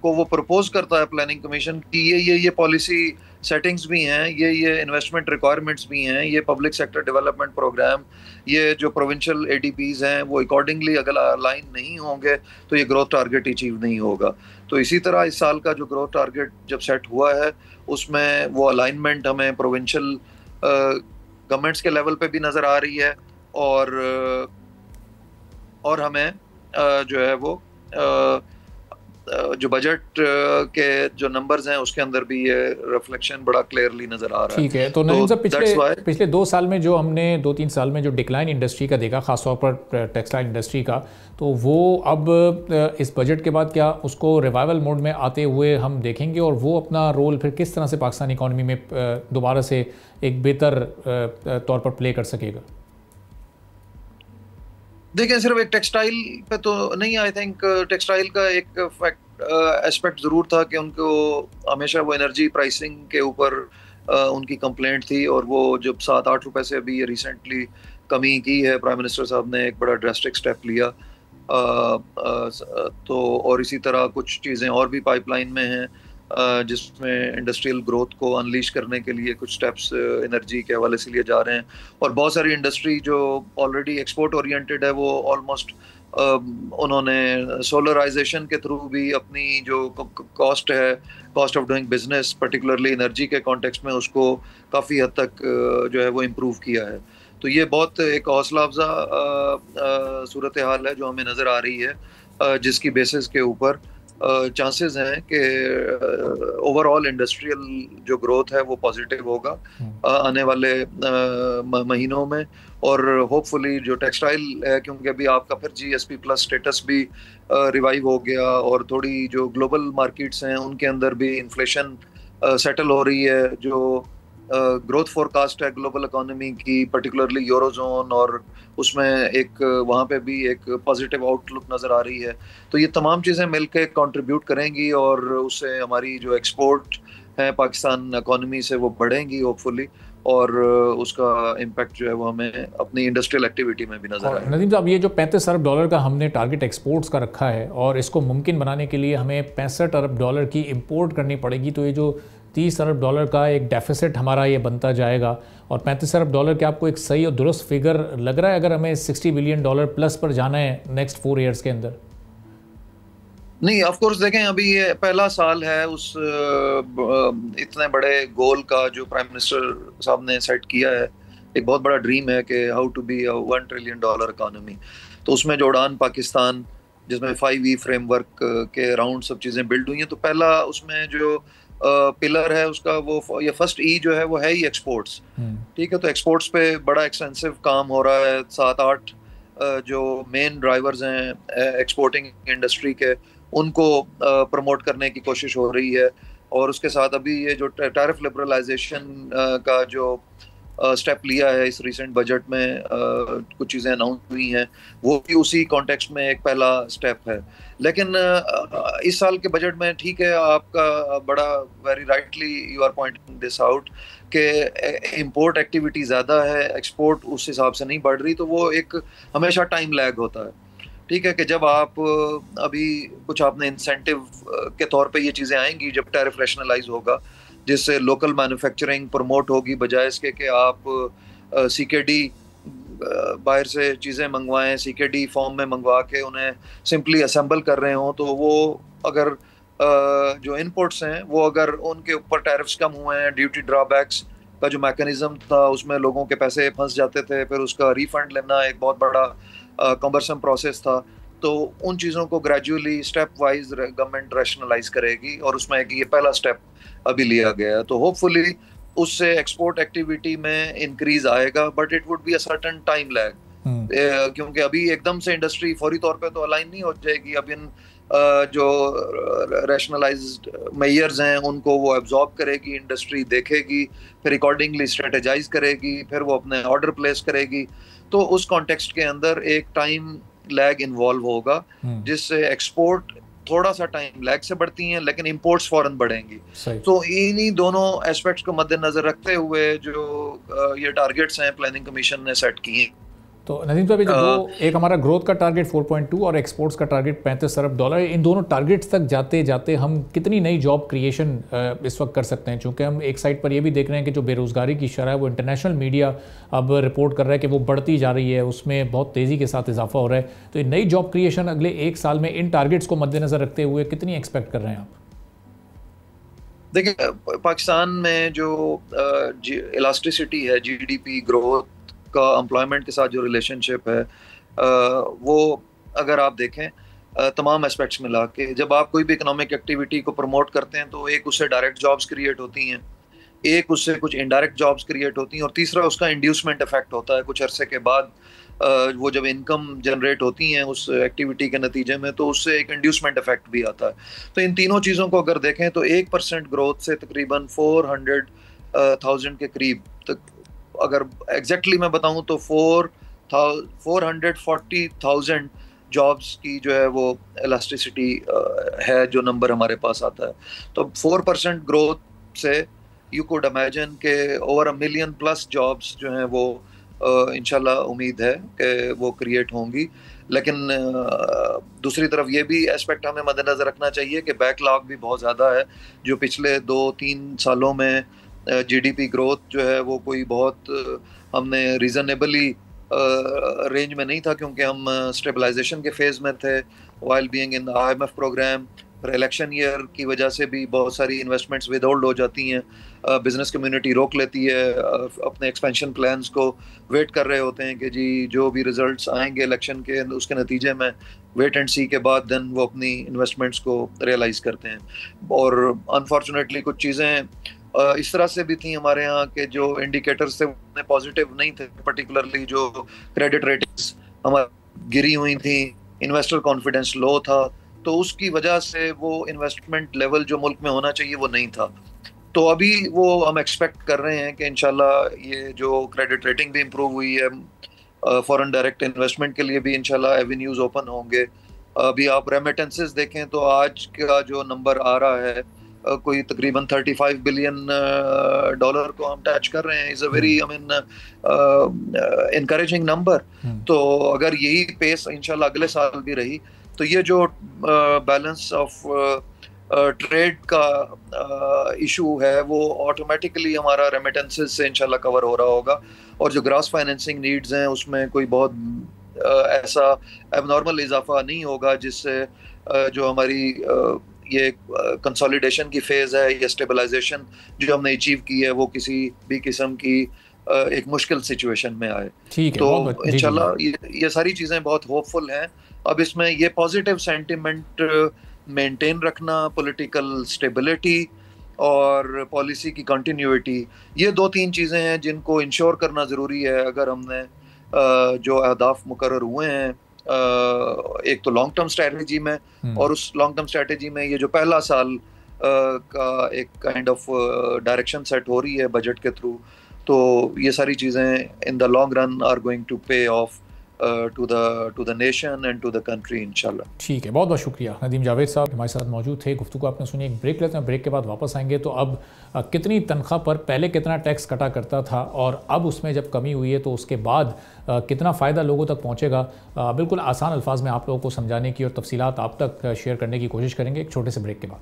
को वो प्रपोज करता है प्लानिंग कमीशन की ये पॉलिसी सेटिंग्स भी हैं, ये इन्वेस्टमेंट रिक्वायरमेंट्स भी हैं, ये पब्लिक सेक्टर डेवलपमेंट प्रोग्राम, ये जो प्रोविंशियल एडीपीज हैं वो अकॉर्डिंगली अगर अलाइन नहीं होंगे तो ये ग्रोथ टारगेट अचीव नहीं होगा। तो इसी तरह इस साल का जो ग्रोथ टारगेट जब सेट हुआ है उसमें वो अलाइनमेंट हमें प्रोविंशियल गवर्नमेंट्स के लेवल पे भी नज़र आ रही है, और हमें जो है वो जो बजट के जो नंबर्स हैं उसके अंदर भी ये रिफ्लेक्शन बड़ा क्लियरली नजर आ रहा है। ठीक है, तो नदीम साहब पिछले 2 साल में जो हमने 2-3 साल में जो डिक्लाइन इंडस्ट्री का देखा, खासतौर पर टेक्सटाइल इंडस्ट्री का, तो वो अब इस बजट के बाद क्या उसको रिवाइवल मोड में आते हुए हम देखेंगे और वो अपना रोल फिर किस तरह से पाकिस्तानी इकॉनमी में दोबारा से एक बेहतर तौर पर प्ले कर सकेगा? देखिए, सिर्फ एक टेक्सटाइल पे तो नहीं, आई थिंक टेक्सटाइल का एक एस्पेक्ट ज़रूर था कि उनको हमेशा वो एनर्जी प्राइसिंग के ऊपर उनकी कंप्लेंट थी, और वो जब 7-8 रुपए से अभी ये रिसेंटली कमी की है, प्राइम मिनिस्टर साहब ने एक बड़ा ड्रास्टिक स्टेप लिया। तो और इसी तरह कुछ चीज़ें और भी पाइपलाइन में हैं जिसमें इंडस्ट्रियल ग्रोथ को अनलीश करने के लिए कुछ स्टेप्स एनर्जी के हवाले से लिए जा रहे हैं। और बहुत सारी इंडस्ट्री जो ऑलरेडी एक्सपोर्ट ओरिएंटेड है वो ऑलमोस्ट उन्होंने सोलराइजेशन के थ्रू भी अपनी जो कॉस्ट है, cost of doing business particularly energy के कॉन्टेक्स्ट में, उसको काफ़ी हद तक जो है वो इम्प्रूव किया है। तो ये बहुत एक हौसला अफजा सूरत हाल है जो हमें नज़र आ रही है, जिसकी बेसिस के ऊपर चांसेस हैं कि ओवरऑल इंडस्ट्रियल जो ग्रोथ है वो पॉजिटिव होगा आने वाले महीनों में। और होपफुली जो टेक्सटाइल है, क्योंकि अभी आपका फिर GSP प्लस स्टेटस भी रिवाइव हो गया, और थोड़ी जो ग्लोबल मार्केट्स हैं उनके अंदर भी इन्फ्लेशन सेटल हो रही है, जो ग्रोथ फोरकास्ट है ग्लोबल इकोनॉमी की पर्टिकुलरली यूरोजोन, और उसमें एक वहाँ पे भी एक पॉजिटिव आउटलुक नज़र आ रही है। तो ये तमाम चीज़ें मिलकर कंट्रीब्यूट करेंगी और उससे हमारी जो एक्सपोर्ट है पाकिस्तान इकोनॉमी से वो बढ़ेंगी होपफुली, और उसका इम्पैक्ट जो है वो हमें अपनी इंडस्ट्रियल एक्टिविटी में भी नजर आए। नदीम साहब, ये जो 35 अरब डॉलर का हमने टारगेट एक्सपोर्ट्स का रखा है और इसको मुमकिन बनाने के लिए हमें 65 अरब डॉलर की इंपोर्ट करनी पड़ेगी, तो ये जो 30 अरब डॉलर का एक डेफिसिट हमारा ये बनता जाएगा, और 35 अरब डॉलर के आपको एक सही और दुरुस्त फिगर लग रहा है अगर हमें 60 बिलियन डॉलर प्लस पर जाना है नेक्स्ट 4 ईयर्स के अंदर? नहीं, ऑफ कोर्स देखें, अभी ये पहला साल है उस इतने बड़े गोल का जो प्राइम मिनिस्टर साहब ने सेट किया है। एक बहुत बड़ा ड्रीम है कि how to be a $1 trillion economy. तो उसमें जो उड़ान पाकिस्तान, जिसमें 5E फ्रेमवर्क के अराउंड सब चीज़ें बिल्ड हुई हैं, तो पहला उसमें जो पिलर है उसका वो ये फर्स्ट E जो है वो है ही एक्सपोर्ट्स। ठीक है, तो एक्सपोर्ट्स पे बड़ा एक्सटेंसिव काम हो रहा है। 7-8 जो मेन ड्राइवर्स हैं एक्सपोर्टिंग इंडस्ट्री के, उनको प्रमोट करने की कोशिश हो रही है। और उसके साथ अभी ये जो टैरिफ लिबरलाइजेशन का जो स्टेप लिया है इस रिसेंट बजट में, कुछ चीज़ें अनाउंस हुई हैं, वो भी उसी कॉन्टेक्स्ट में एक पहला स्टेप है। लेकिन इस साल के बजट में ठीक है, आपका बड़ा very rightly you are pointing this out कि इंपोर्ट एक्टिविटी ज़्यादा है, एक्सपोर्ट उस हिसाब से नहीं बढ़ रही, तो वो एक हमेशा टाइम लैग होता है। ठीक है कि जब आप अभी कुछ आपने इंसेंटिव के तौर पे ये चीज़ें आएंगी, जब टैरिफ रैशनलाइज होगा, जिससे लोकल मैन्युफैक्चरिंग प्रमोट होगी, बजाय इसके कि आप CKD बाहर से चीज़ें मंगवाएं, CKD फॉर्म में मंगवा के उन्हें सिंपली असेंबल कर रहे हों। तो वो अगर जो इनपुट्स हैं वो अगर उनके ऊपर टैरिफ्स कम हुए हैं, ड्यूटी ड्रॉबैक्स का जो मैकेनिज्म था उसमें लोगों के पैसे फंस जाते थे, फिर उसका रिफंड लेना एक बहुत बड़ा कम्बरसम प्रोसेस था। तो उन चीज़ों को gradually step wise government rationalise करेगी, और उसमें एक ये पहला स्टेप अभी लिया गया है। तो होपफुली उससे एक्सपोर्ट एक्टिविटी में इंक्रीज आएगा, but it would be a certain time lag, क्योंकि अभी एकदम से इंडस्ट्री फौरी तौर पे तो अलाइन नहीं हो जाएगी। अब इन जो रैशनलाइज्ड मेयर्स हैं उनको वो एब्जॉर्ब करेगी, इंडस्ट्री देखेगी, फिर अकॉर्डिंगली स्ट्रेटेजाइज करेगी, फिर वो अपने ऑर्डर प्लेस करेगी। तो उस कॉन्टेक्स्ट के अंदर एक टाइम लैग इन्वॉल्व होगा, जिससे एक्सपोर्ट थोड़ा सा टाइम लैग से बढ़ती हैं, लेकिन इंपोर्ट्स फौरन बढ़ेंगी। तो इन्हीं दोनों एस्पेक्ट्स को मद्देनजर रखते हुए जो ये टारगेट्स हैं प्लानिंग कमीशन ने सेट किए। तो नदीम साहब, जो एक हमारा ग्रोथ का टारगेट 4.2 और एक्सपोर्ट्स का टारगेट 35 अरब डॉलर, इन दोनों टारगेट्स तक जाते जाते हम कितनी नई जॉब क्रिएशन इस वक्त कर सकते हैं? चूँकि हम एक साइड पर ये भी देख रहे हैं कि जो बेरोज़गारी की शरह है वो इंटरनेशनल मीडिया अब रिपोर्ट कर रहा है कि वो बढ़ती जा रही है, उसमें बहुत तेज़ी के साथ इजाफा हो रहा है। तो ये नई जॉब क्रिएशन अगले 1 साल में इन टारगेट्स को मद्देनजर रखते हुए कितनी एक्सपेक्ट कर रहे हैं आप? देखिए, पाकिस्तान में जो इलास्टिसिटी है, GDP ग्रोथ का एम्प्लॉयमेंट के साथ जो रिलेशनशिप है, वो अगर आप देखें तमाम एस्पेक्ट्स मिला के, जब आप कोई भी इकोनॉमिक एक्टिविटी को प्रमोट करते हैं तो एक उससे डायरेक्ट जॉब्स क्रिएट होती हैं, एक उससे कुछ इनडायरेक्ट जॉब्स क्रिएट होती हैं, और तीसरा उसका इंड्यूसमेंट इफेक्ट होता है। कुछ अरसे के बाद वो जब इनकम जनरेट होती हैं उस एक्टिविटी के नतीजे में, तो उससे एक इंड्यूसमेंट इफेक्ट भी आता है। तो इन तीनों चीज़ों को अगर देखें तो 1% ग्रोथ से तकरीबन 400,000 के करीब तक, अगर एग्जैक्टली मैं बताऊं तो 440,000 जॉब्स की जो है वो इलास्टिसिटी है, जो नंबर हमारे पास आता है। तो 4% ग्रोथ से यू कुड इमेजिन के ओवर 1 मिलियन प्लस जॉब्स जो हैं वो इंशाल्लाह उम्मीद है कि वो क्रिएट होंगी। लेकिन दूसरी तरफ ये भी एस्पेक्ट हमें मद्देनजर रखना चाहिए कि बैकलॉग भी बहुत ज़्यादा है। जो पिछले 2-3 सालों में GDP ग्रोथ जो है वो कोई बहुत हमने रीजनेबली रेंज में नहीं था, क्योंकि हम स्टेबलाइजेशन के फेज में थे while being in the IMF programme. फिर इलेक्शन ईयर की वजह से भी बहुत सारी इन्वेस्टमेंट्स विदहोल्ड हो जाती हैं, बिजनेस कम्युनिटी रोक लेती है, अपने एक्सपेंशन प्लान्स को वेट कर रहे होते हैं कि जी जो भी रिजल्ट्स आएंगे इलेक्शन के उसके नतीजे में वेट एंड सी के बाद देन वो अपनी इन्वेस्टमेंट्स को रियलाइज़ करते हैं। और अनफॉर्चुनेटली कुछ चीज़ें इस तरह से भी थी हमारे यहाँ के जो इंडिकेटर्स थे वो पॉजिटिव नहीं थे, पर्टिकुलरली जो क्रेडिट रेटिंग्स हमारी गिरी हुई थी, इन्वेस्टर कॉन्फिडेंस लो था, तो उसकी वजह से वो इन्वेस्टमेंट लेवल जो मुल्क में होना चाहिए वो नहीं था। तो अभी वो हम एक्सपेक्ट कर रहे हैं कि इंशाल्लाह ये जो क्रेडिट रेटिंग भी इम्प्रूव हुई है, फॉरेन डायरेक्ट इन्वेस्टमेंट के लिए भी इंशाल्लाह एवेन्यूज ओपन होंगे। अभी आप रेमिटेंसेस देखें तो आज का जो नंबर आ रहा है कोई तकरीबन $35 बिलियन को हम टच कर रहे हैं। Is a very encouraging number. तो अगर यही पेस इंशाल्लाह अगले साल भी रही तो ये जो बैलेंस ऑफ ट्रेड का इशू है वो ऑटोमेटिकली हमारा रेमिटेंसेस से इंशाल्लाह कवर हो रहा होगा, और जो ग्रॉस फाइनेंसिंग नीड्स हैं उसमें कोई बहुत ऐसा एबनॉर्मल इजाफा नहीं होगा जिससे जो हमारी ये कंसोलिडेशन की फेज है या स्टेबलाइजेशन जो हमने अचीव की है वो किसी भी किस्म की एक मुश्किल सिचुएशन में आए। ठीक है, तो इंशाल्लाह ये सारी चीजें बहुत होपफुल हैं। अब इसमें ये पॉजिटिव सेंटिमेंट मेंटेन रखना, पॉलिटिकल स्टेबिलिटी और पॉलिसी की कंटिन्यूटी, ये 2-3 चीज़ें हैं जिनको इंश्योर करना ज़रूरी है। अगर हमने जो अहदाफ मुकर्रर हुए हैं एक तो लॉन्ग टर्म स्ट्रेटजी में, और उस लॉन्ग टर्म स्ट्रेटजी में ये जो पहला साल का एक काइंड ऑफ डायरेक्शन सेट हो रही है बजट के थ्रू, तो ये सारी चीज़ें in the long run are going to pay off to the nation and to the country इंशाल्लाह। ठीक है, बहुत बहुत शुक्रिया। नदीम जावेद साहब हमारे साथ मौजूद थे, गुफ्तगू आपने सुनी। एक ब्रेक लेते हैं, ब्रेक के बाद वापस आएंगे। तो अब कितनी तनख्वाह पर पहले कितना टैक्स कटा करता था और अब उसमें जब कमी हुई है तो उसके बाद कितना फ़ायदा लोगों तक पहुँचेगा, बिल्कुल आसान अल्फाज में आप लोगों को समझाने की और तफसीलात आप तक शेयर करने की कोशिश करेंगे एक छोटे से ब्रेक के बाद।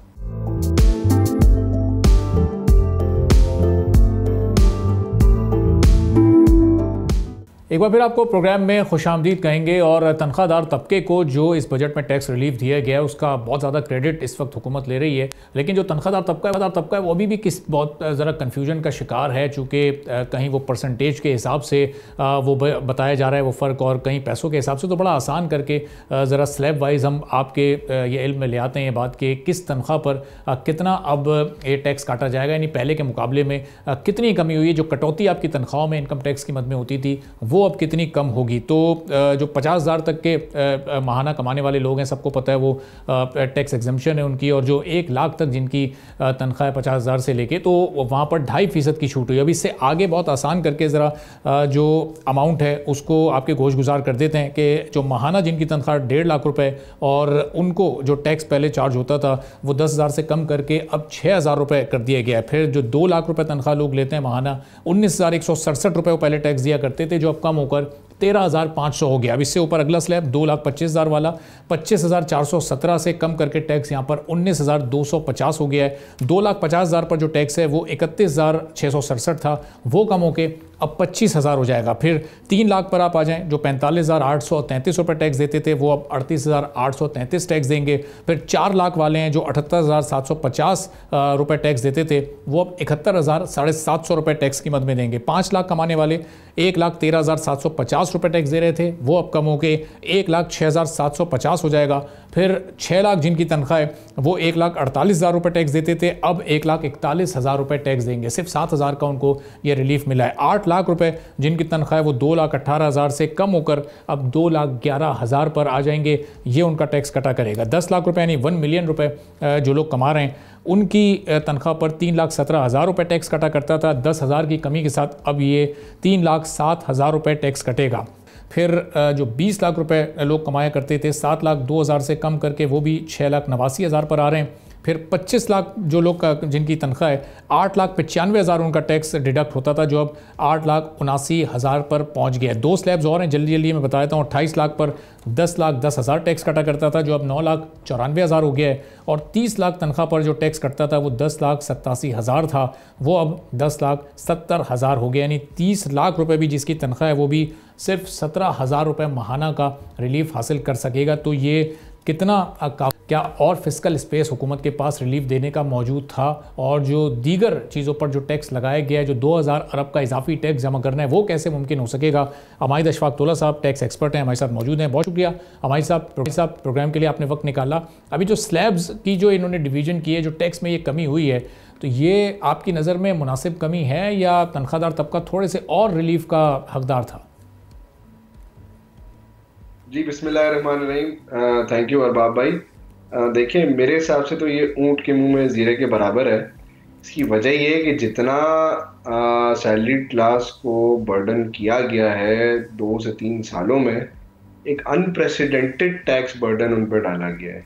एक बार फिर आपको प्रोग्राम में खुशामदीद कहेंगे। और तनख्वाहदार तबके को जो इस बजट में टैक्स रिलीफ दिया गया है उसका बहुत ज़्यादा क्रेडिट इस वक्त हुकूमत ले रही है, लेकिन जो तनख्वाहदार तबका है वो अभी भी किस बहुत ज़रा कन्फ्यूजन का शिकार है, चूँकि कहीं वो परसेंटेज के हिसाब से वो बताया जा रहा है वो फ़र्क, और कहीं पैसों के हिसाब से। तो बड़ा आसान करके ज़रा स्लैब वाइज हम आपके ये इल्म में ले आते हैं ये बात कि किस तनख्वाह पर कितना अब ये टैक्स काटा जाएगा, यानी पहले के मुकाबले में कितनी कमी हुई है। जो कटौती आपकी तनख्वाहों में इनकम टैक्स की मद में होती थी वो अब कितनी कम होगी। तो जो 50,000 तक के माहाना कमाने वाले लोग हैं सबको पता है वो टैक्स एग्जम्पशन है उनकी, और जो 1 लाख तक जिनकी तनख्वाह है 50,000 से लेके, तो वहाँ पर 2.5% की छूट हुई। अब इससे आगे बहुत आसान करके ज़रा जो अमाउंट है उसको आपके गोश गुजार कर देते हैं कि जो माहाना जिनकी तनख्वाह 1.5 लाख रुपये और उनको जो टैक्स पहले चार्ज होता था वो 10,000 से कम करके अब 6,000 रुपये कर दिया गया है। फिर जो 2 लाख रुपये तनख्वाह लोग लेते हैं माहाना, 19,167 रुपये वो पहले टैक्स दिया करते थे, जो अब कम होकर 13,500 हो गया। अब इससे ऊपर अगला स्लैब 2,25,000 वाला 25,417 से कम करके टैक्स यहाँ पर 19,250 हो गया है। 2,50,000 पर जो टैक्स है वो 31,667 था, वो कम होके अब 25,000 हो जाएगा। फिर 3 लाख पर आप आ जाएं, जो 45,833 रुपये टैक्स देते थे वो अब 38,833 टैक्स देंगे। फिर 4 लाख वाले हैं जो 78,750 रुपये टैक्स देते थे वो अब 71,750 रुपये टैक्स की मद में देंगे। 5 लाख कमाने वाले 1,13,750 रुपये टैक्स दे रहे थे, वो अब कम होके 1,06,750 हो जाएगा। फिर 6 लाख जिनकी तनख्वाह है वो 1,48,000 रुपये टैक्स देते थे, अब 1,41,000 रुपये टैक्स देंगे। सिर्फ 7,000 का उनको ये रिलीफ मिला है। 8 लाख रुपए जिनकी तनख्वाह है वो 2,18,000 से कम होकर अब 2,11,000 पर आ जाएंगे, ये उनका टैक्स कटा करेगा। 10 लाख रुपए यानी 1 मिलियन रुपए जो लोग कमा रहे हैं उनकी तनख्वाह पर 3,17,000 रुपये टैक्स कटा करता था। 10,000 की कमी के साथ अब ये 3,07,000 रुपये टैक्स कटेगा। फिर जो 20 लाख रुपए लोग कमाया करते थे 7,02,000 से कम करके वो भी 6,89,000 पर आ रहे हैं। फिर 25 लाख जो लोग जिनकी तनख्वाह है 8,95,000 उनका टैक्स डिडक्ट होता था, जो अब 8,79,000 पर पहुंच गया। 2 स्लैब्स और हैं, जल्दी जल्दी मैं बता देता हूँ। 28 लाख पर 10,10,000 टैक्स कटा करता था, जो अब 9,94,000 हो गया है। और 30 लाख तनख्वाह पर जो टैक्स कटता था वो 10,87,000 था, वो अब 10,70,000 हो गया। यानी 30 लाख रुपए भी जिसकी तनख्वाह है वो भी सिर्फ 17,000 रुपये माहाना का रिलीफ हासिल कर सकेगा। तो ये कितना क्या और फिस्कल स्पेस हुकूमत के पास रिलीफ देने का मौजूद था, और जो दीगर चीज़ों पर जो टैक्स लगाया गया है, जो 2,000 अरब का इजाफी टैक्स जमा करना है, वो कैसे मुमकिन हो सकेगा। हमारे अशफाक तौला साहब टैक्स एक्सपर्ट हैं, हमारे साथ मौजूद हैं। बहुत शुक्रिया हमारे साहब प्रोग्राम के लिए आपने वक्त निकाला। अभी जो स्लैब्स की जो इन्होंने डिवीजन की है, जो टैक्स में ये कमी हुई है, तो ये आपकी नज़र में मुनासिब कमी है या तनख्वाहदार तबका थोड़े से और रिलीफ का हकदार था? जी बिस्मिल्लाहिर्रहमानिर्रहीम, थैंक यू अरबाब भाई। देखिए मेरे हिसाब से तो ये ऊंट के मुंह में जीरे के बराबर है। इसकी वजह ये है कि जितना सैलरी क्लास को बर्डन किया गया है 2 से 3 सालों में, एक अनप्रेसिडेंटेड टैक्स बर्डन उन पर डाला गया है।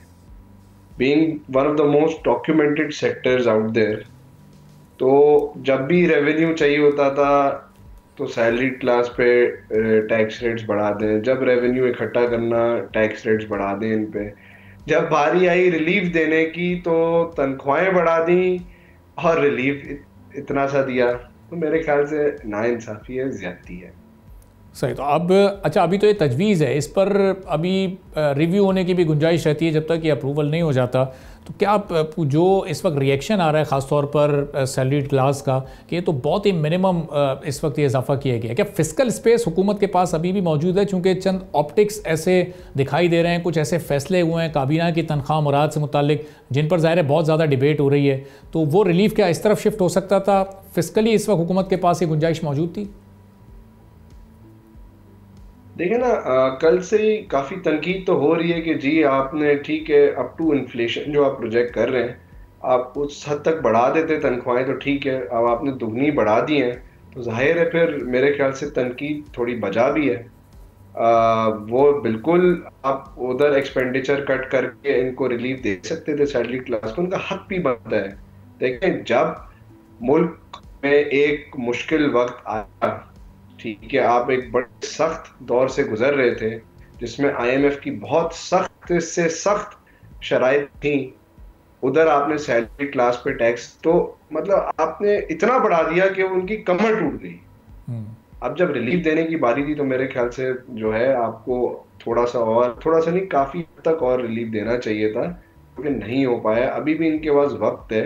Being one of the most documented sectors out there, तो जब भी रेवेन्यू चाहिए होता था तो सैलरी क्लास पे टैक्स रेट्स बढ़ा दें, जब रेवेन्यू इकट्ठा करना टैक्स रेट्स बढ़ा दें इन पे। जब बारी आई रिलीफ देने की तो तनख्वाहें बढ़ा दी और रिलीफ इतना सा दिया, तो मेरे ख्याल से नाइंसाफी है, ज्यादती है। सही। तो अब अच्छा, अभी तो ये तजवीज़ है, इस पर अभी रिव्यू होने की भी गुंजाइश रहती है जब तक ये अप्रूवल नहीं हो जाता। तो क्या आप जो इस वक्त रिएक्शन आ रहा है ख़ास तौर पर सैलरीड क्लास का कि ये तो बहुत ही मिनिमम इस वक्त ये इजाफा किया गया है, क्या फिस्कल स्पेस हुकूमत के पास अभी भी मौजूद है? चूँकि चंद ऑप्टिक्स ऐसे दिखाई दे रहे हैं, कुछ ऐसे फैसले हुए हैं काबीना की तनख्वाह मुराद से मुतालिक जिन पर ज़ाहिर है बहुत ज़्यादा डिबेट हो रही है, तो वो रिलीफ क्या इस तरफ शिफ्ट हो सकता था? फिस्कली इस वक्त हुकूमत के पास ये गुंजाइश मौजूद थी? देखिए ना, कल से ही काफ़ी तनकीद तो हो रही है कि जी आपने ठीक है अप टू इन्फ्लेशन जो आप प्रोजेक्ट कर रहे हैं, आप उस हद तक बढ़ा देते तनख्वाहें तो ठीक है, अब आपने दुगनी बढ़ा दी हैं तो जाहिर है फिर मेरे ख्याल से तनकीद थोड़ी बजा भी है। वो बिल्कुल आप उधर एक्सपेंडिचर कट करके इनको रिलीफ दे सकते थे सैलरी क्लास को, उनका हक भी बनता है। देखें, जब मुल्क में एक मुश्किल वक्त आया, ठीक है, आप एक बड़े सख्त दौर से गुजर रहे थे जिसमें आईएमएफ की बहुत सख्त से सख्त शराइत थी, उधर आपने सैलरी क्लास पे टैक्स तो मतलब आपने इतना बढ़ा दिया कि उनकी कमर टूट गई। अब जब रिलीफ देने की बारी थी तो मेरे ख्याल से जो है आपको थोड़ा सा नहीं, काफी हद तक और रिलीफ देना चाहिए था, लेकिन नहीं हो पाया। अभी भी इनके पास वक्त है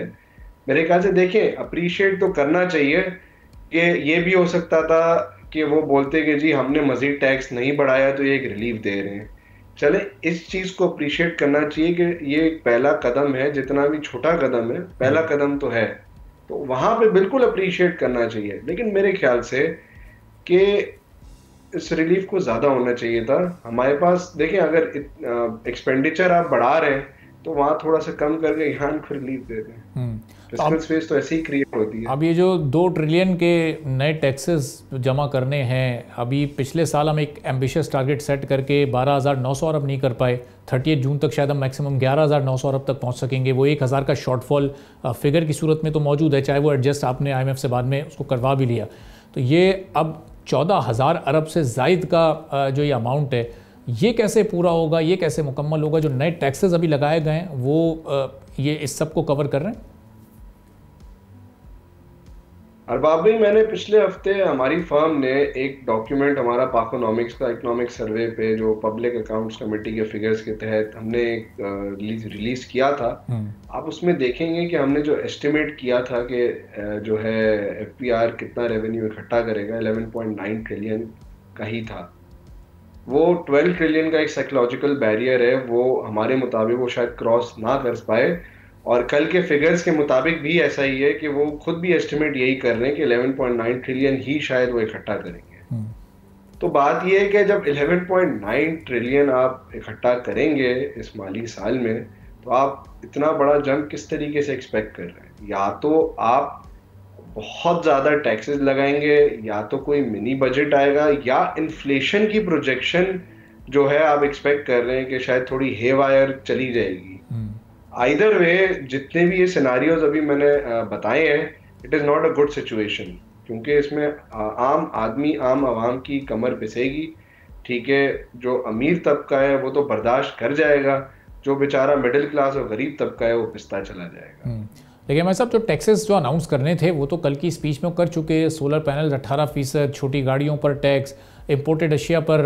मेरे ख्याल से। देखें, अप्रिशिएट तो करना चाहिए कि ये भी हो सकता था कि वो बोलते कि जी हमने मजीद टैक्स नहीं बढ़ाया तो ये एक रिलीफ दे रहे हैं। चले, इस चीज को अप्रिशिएट करना चाहिए कि ये एक पहला कदम है, जितना भी छोटा कदम है पहला कदम तो है, तो वहां पे बिल्कुल अप्रिशिएट करना चाहिए। लेकिन मेरे ख्याल से कि इस रिलीफ को ज्यादा होना चाहिए था हमारे पास। देखिए, अगर एक्सपेंडिचर आप बढ़ा रहे हैं तो वहां थोड़ा सा कम करके यहाँ को रिलीफ दे दें। फिस्कल स्पेस तो ऐसे ही क्रिएट होती है। अब ये जो 2 ट्रिलियन के नए टैक्सेस जमा करने हैं, अभी पिछले साल हम एक एम्बिशियस टारगेट सेट करके 12,900 अरब नहीं कर पाए, 30 जून तक शायद हम मैक्सिमम 11,900 अरब तक पहुंच सकेंगे। वो 1,000 का शॉर्टफॉल फिगर की सूरत में तो मौजूद है, चाहे वो एडजस्ट आपने IMF से बाद में उसको करवा भी लिया। तो ये अब 14,000 अरब से ज़ायद का जो ये अमाउंट है, ये कैसे पूरा होगा, ये कैसे मुकम्मल होगा? जो नए टैक्सेस अभी लगाए गए हैं वो ये इस सब को कवर कर रहे हैं? अरबाब भाई, मैंने पिछले हफ्ते हमारी फर्म ने एक डॉक्यूमेंट हमारा पाकोनॉमिक्स का इकोनॉमिक सर्वे पे जो पब्लिक अकाउंट्स कमेटी के फिगर्स के तहत हमने एक रिलीज किया था। आप उसमें देखेंगे कि हमने जो एस्टिमेट किया था कि जो है FPR कितना रेवेन्यू इकट्ठा करेगा, 11.9 ट्रिलियन का ही था। वो 12 ट्रिलियन का एक साइकोलॉजिकल बैरियर है, वो हमारे मुताबिक वो शायद क्रॉस ना कर पाए, और कल के फिगर्स के मुताबिक भी ऐसा ही है कि वो खुद भी एस्टिमेट यही कर रहे हैं कि 11.9 ट्रिलियन ही शायद वो इकट्ठा करेंगे। तो बात ये है कि जब 11.9 ट्रिलियन आप इकट्ठा करेंगे इस माली साल में, तो आप इतना बड़ा जंप किस तरीके से एक्सपेक्ट कर रहे हैं? या तो आप बहुत ज़्यादा टैक्सेस लगाएंगे, या तो कोई मिनी बजट आएगा, या इन्फ्लेशन की प्रोजेक्शन जो है आप एक्सपेक्ट कर रहे हैं कि शायद थोड़ी हेवायर चली जाएगी। आइदर वे, जितने भी ये सिनारियोज अभी मैंने बताए हैं, it is not a good situation, क्योंकि इसमें आम आदमी, आम आवाम की कमर पिसेगी। ठीक है, जो अमीर तबका है वो तो बर्दाश्त कर जाएगा, जो बेचारा मिडिल क्लास और गरीब तबका है वो पिसता चला जाएगा। लेकिन मैं साहब, जो टैक्सेस जो अनाउंस करने थे वो तो कल की स्पीच में कर चुके। सोलर पैनल 18%, छोटी गाड़ियों पर टैक्स, इम्पोर्टेड अशिया पर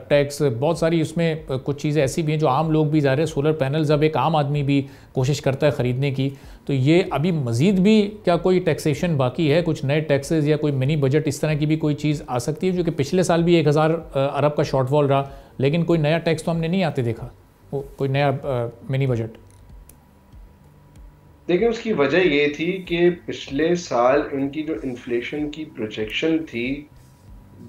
टैक्स, बहुत सारी उसमें कुछ चीज़ें ऐसी भी हैं जो आम लोग भी जा रहे हैं। सोलर पैनल जब एक आम आदमी भी कोशिश करता है ख़रीदने की, तो ये अभी मज़ीद भी क्या कोई टैक्सेशन बाकी है? कुछ नए टैक्सेस या कोई मिनी बजट इस तरह की भी कोई चीज़ आ सकती है? जो कि पिछले साल भी 1,000 अरब का शॉर्टफॉल रहा, लेकिन कोई नया टैक्स तो हमने नहीं आते देखा, कोई नया मिनी बजट। देखिए, उसकी वजह ये थी कि पिछले साल इनकी जो इन्फ्लेशन की प्रोजेक्शन थी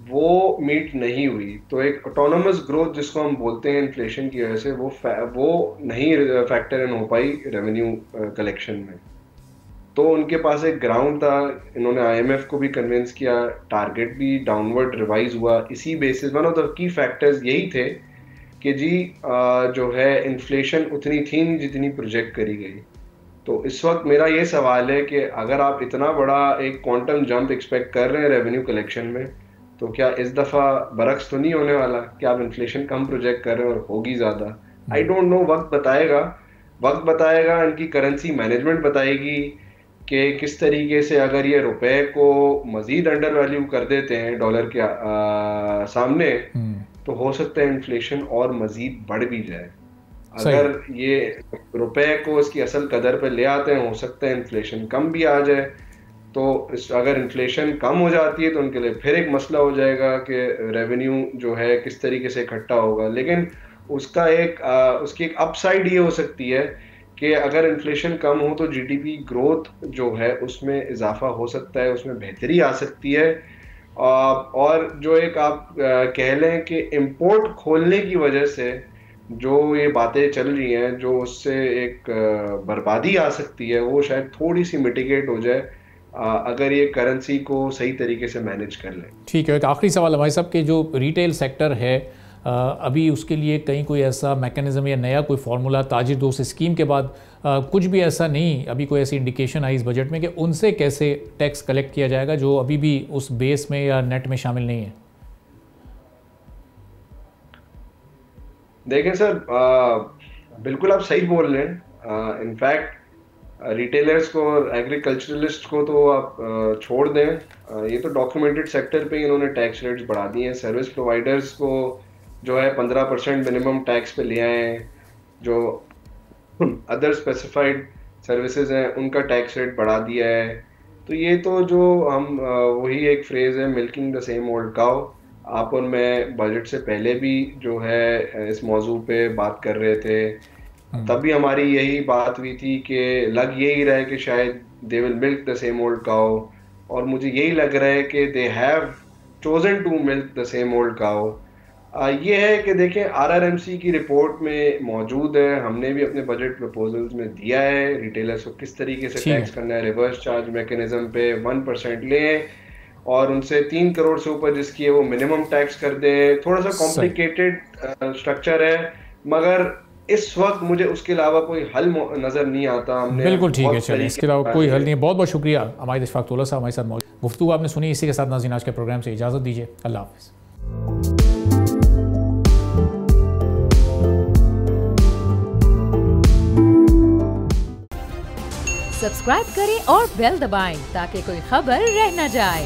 वो मीट नहीं हुई, तो एक ऑटोनोमस ग्रोथ जिसको हम बोलते हैं इन्फ्लेशन की वजह से वो नहीं फैक्टर इन हो पाई रेवेन्यू कलेक्शन में। तो उनके पास एक ग्राउंड था, इन्होंने IMF को भी कन्विंस किया, टारगेट भी डाउनवर्ड रिवाइज हुआ इसी basis. One of the key factors यही थे कि जी जो है इन्फ्लेशन उतनी थी नहीं जितनी प्रोजेक्ट करी गई। तो इस वक्त मेरा ये सवाल है कि अगर आप इतना बड़ा एक क्वांटम जंप एक्सपेक्ट कर रहे हैं रेवेन्यू कलेक्शन में, तो क्या इस दफ़ा बरक्स तो नहीं होने वाला कि आप इन्फ्लेशन कम प्रोजेक्ट कर रहे हैं और होगी ज़्यादा? आई डोंट नो, वक्त बताएगा, इनकी करेंसी मैनेजमेंट बताएगी कि किस तरीके से अगर ये रुपए को मजीद अंडर वैल्यू कर देते हैं डॉलर के सामने, तो हो सकता है इन्फ्लेशन और मजीद बढ़ भी जाए। अगर ये रुपए को इसकी असल कदर पे ले आते हैं, हो सकता है इन्फ्लेशन कम भी आ जाए। तो अगर इन्फ्लेशन कम हो जाती है तो उनके लिए फिर एक मसला हो जाएगा कि रेवेन्यू जो है किस तरीके से इकट्ठा होगा। लेकिन उसकी एक अपसाइड ये हो सकती है कि अगर इन्फ्लेशन कम हो तो जीडीपी ग्रोथ जो है उसमें इजाफा हो सकता है, उसमें बेहतरी आ सकती है। और जो एक आप कह लें कि इंपोर्ट खोलने की वजह से जो ये बातें चल रही हैं, जो उससे एक बर्बादी आ सकती है, वो शायद थोड़ी सी मिटिगेट हो जाए अगर ये करेंसी को सही तरीके से मैनेज कर लें। ठीक है, एक आखिरी सवाल हमारे साहब के जो रिटेल सेक्टर है अभी उसके लिए कहीं कोई ऐसा मैकेनिज्म या नया कोई फार्मूला ताजिर दोस्त स्कीम के बाद कुछ भी ऐसा नहीं, अभी कोई ऐसी इंडिकेशन आई इस बजट में कि उनसे कैसे टैक्स कलेक्ट किया जाएगा जो अभी भी उस बेस में या नेट में शामिल नहीं है? देखें सर, बिल्कुल आप सही बोल रहे हैं। इनफैक्ट रिटेलर्स को और एग्रीकल्चरलिस्ट को तो आप छोड़ दें, ये तो डॉक्यूमेंटेड सेक्टर पे इन्होंने टैक्स रेट्स बढ़ा दिए हैं। सर्विस प्रोवाइडर्स को जो है 15% मिनिमम टैक्स पे ले आए हैं। जो अदर स्पेसिफाइड सर्विसेज हैं उनका टैक्स रेट बढ़ा दिया है। तो ये तो जो हम वही एक फ्रेज है, milking the same old cow. आप और मैं बजट से पहले भी जो है इस मौजू पे बात कर रहे थे, तब भी हमारी यही बात हुई थी कि लग यही रहा है कि शायद they will milk the same old cow, और मुझे यही लग रहा है कि they have chosen to milk the same old cow. ये है कि देखें, आरआरएमसी की रिपोर्ट में मौजूद है, हमने भी अपने बजट प्रपोजल्स में दिया है रिटेलर्स को किस तरीके से टैक्स करना है। रिवर्स चार्ज मैकेनिज्म पे 1% लें और उनसे 3 करोड़ से ऊपर जिसकी है वो मिनिमम टैक्स कर दें। थोड़ा सा कॉम्प्लिकेटेड स्ट्रक्चर है, मगर इस वक्त मुझे उसके अलावा कोई हल नजर नहीं आता। हमने बिल्कुल ठीक है, चलिए इसके अलावा कोई हल नहीं है। बहुत बहुत शुक्रिया हमारे इशफाक तौला साहब हमारे साथ मौजूद। गुफ्तगू आपने सुनी, इसी के साथ नाज़रीन आज के प्रोग्राम से इजाज़त दीजिए। अल्लाह हाफ़िज़। सब्सक्राइब करें और बेल दबाएं ताकि कोई खबर रह न जाए।